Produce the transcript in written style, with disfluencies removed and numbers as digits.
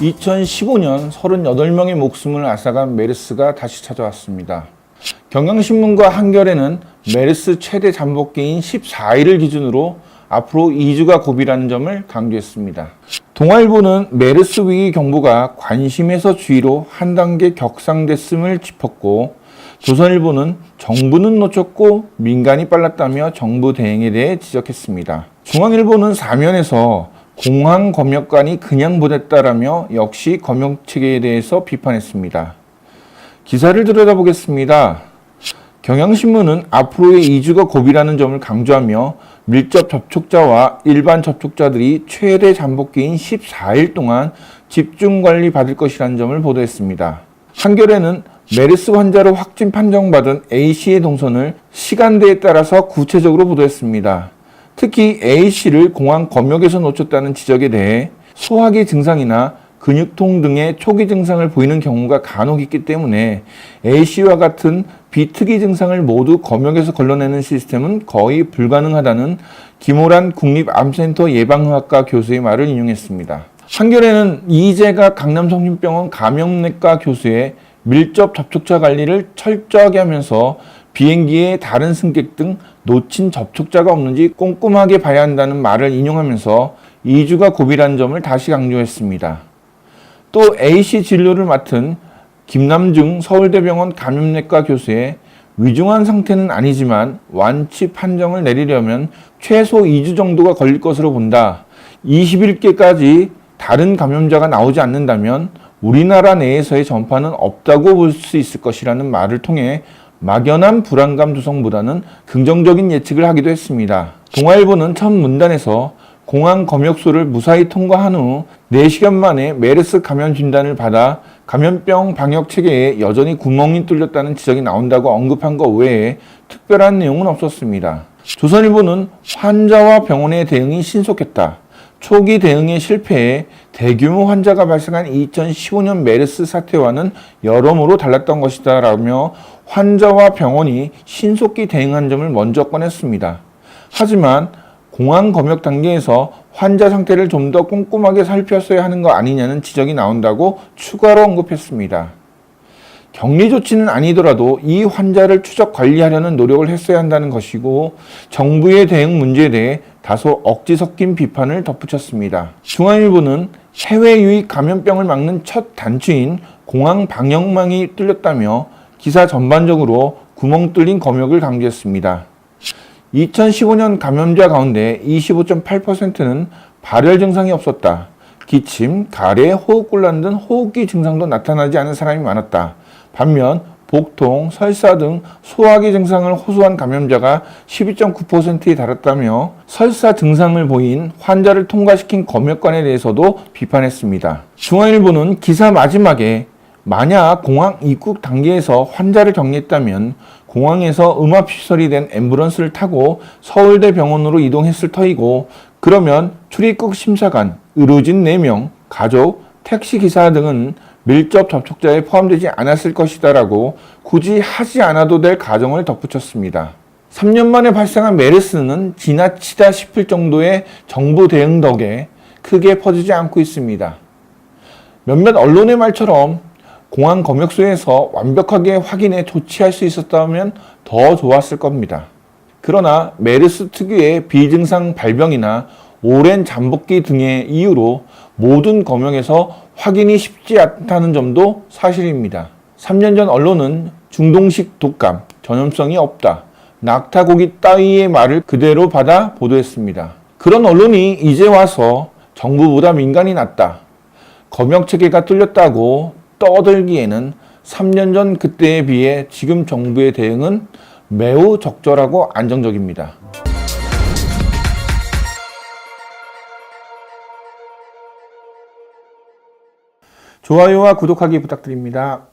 2015년 38명의 목숨을 앗아간 메르스가 다시 찾아왔습니다. 경향신문과 한겨레는 메르스 최대 잠복기인 14일을 기준으로 앞으로 2주가 고비라는 점을 강조했습니다. 동아일보는 메르스 위기 경보가 관심에서 주의로 한 단계 격상됐음을 짚었고, 조선일보는 정부는 놓쳤고 민간이 빨랐다며 정부 대응에 대해 지적했습니다. 중앙일보는 사면에서 공항 검역관이 그냥 보냈다라며 역시 검역체계에 대해서 비판했습니다. 기사를 들여다보겠습니다. 경향신문은 앞으로의 2주가 고비라는 점을 강조하며 밀접 접촉자와 일반 접촉자들이 최대 잠복기인 14일 동안 집중관리 받을 것이라는 점을 보도했습니다. 한겨레는 메르스 환자로 확진 판정받은 A씨의 동선을 시간대에 따라서 구체적으로 보도했습니다. 특히 A씨를 공항 검역에서 놓쳤다는 지적에 대해 소화기 증상이나 근육통 등의 초기 증상을 보이는 경우가 간혹 있기 때문에 A씨와 같은 비특이 증상을 모두 검역에서 걸러내는 시스템은 거의 불가능하다는 김호란 국립암센터 예방의학과 교수의 말을 인용했습니다. 한겨레는 이재가 강남성심병원 감염내과 교수의 밀접 접촉자 관리를 철저하게 하면서 비행기의 다른 승객 등 놓친 접촉자가 없는지 꼼꼼하게 봐야 한다는 말을 인용하면서 2주가 고비라는 점을 다시 강조했습니다. 또 A씨 진료를 맡은 김남중 서울대병원 감염내과 교수의 위중한 상태는 아니지만 완치 판정을 내리려면 최소 2주 정도가 걸릴 것으로 본다. 21개까지 다른 감염자가 나오지 않는다면 우리나라 내에서의 전파는 없다고 볼 수 있을 것이라는 말을 통해 막연한 불안감 조성보다는 긍정적인 예측을 하기도 했습니다. 동아일보는 첫 문단에서 공항 검역소를 무사히 통과한 후 4시간 만에 메르스 감염 진단을 받아 감염병 방역 체계에 여전히 구멍이 뚫렸다는 지적이 나온다고 언급한 것 외에 특별한 내용은 없었습니다. 조선일보는 환자와 병원의 대응이 신속했다. 초기 대응의 실패에 대규모 환자가 발생한 2015년 메르스 사태와는 여러모로 달랐던 것이다 라며 환자와 병원이 신속히 대응한 점을 먼저 꺼냈습니다. 하지만 공항 검역 단계에서 환자 상태를 좀 더 꼼꼼하게 살폈어야 하는 거 아니냐는 지적이 나온다고 추가로 언급했습니다. 격리 조치는 아니더라도 이 환자를 추적 관리하려는 노력을 했어야 한다는 것이고, 정부의 대응 문제에 대해 다소 억지 섞인 비판을 덧붙였습니다. 중앙일보는 해외 유입 감염병을 막는 첫 단추인 공항 방역망이 뚫렸다며 기사 전반적으로 구멍 뚫린 검역을 강조했습니다. 2015년 감염자 가운데 25.8%는 발열 증상이 없었다. 기침, 가래, 호흡곤란 등 호흡기 증상도 나타나지 않은 사람이 많았다. 반면 복통, 설사 등 소화기 증상을 호소한 감염자가 12.9%에 달했다며 설사 증상을 보인 환자를 통과시킨 검역관에 대해서도 비판했습니다. 중앙일보는 기사 마지막에 만약 공항 입국 단계에서 환자를 격리했다면 공항에서 음압시설이 된 앰뷸런스를 타고 서울대 병원으로 이동했을 터이고, 그러면 출입국 심사관, 의료진 4명, 가족, 택시기사 등은 밀접 접촉자에 포함되지 않았을 것이다 라고 굳이 하지 않아도 될 가정을 덧붙였습니다. 3년 만에 발생한 메르스는 지나치다 싶을 정도의 정부 대응 덕에 크게 퍼지지 않고 있습니다. 몇몇 언론의 말처럼 공항 검역소에서 완벽하게 확인해 조치할 수 있었다면 더 좋았을 겁니다. 그러나 메르스 특유의 비증상 발병이나 오랜 잠복기 등의 이유로 모든 검역에서 확인이 쉽지 않다는 점도 사실입니다. 3년 전 언론은 중동식 독감, 전염성이 없다, 낙타고기 따위의 말을 그대로 받아 보도했습니다. 그런 언론이 이제 와서 정부보다 민간이 낫다, 검역체계가 뚫렸다고 떠들기에는 3년 전 그때에 비해 지금 정부의 대응은 매우 적절하고 안정적입니다. 좋아요와 구독하기 부탁드립니다.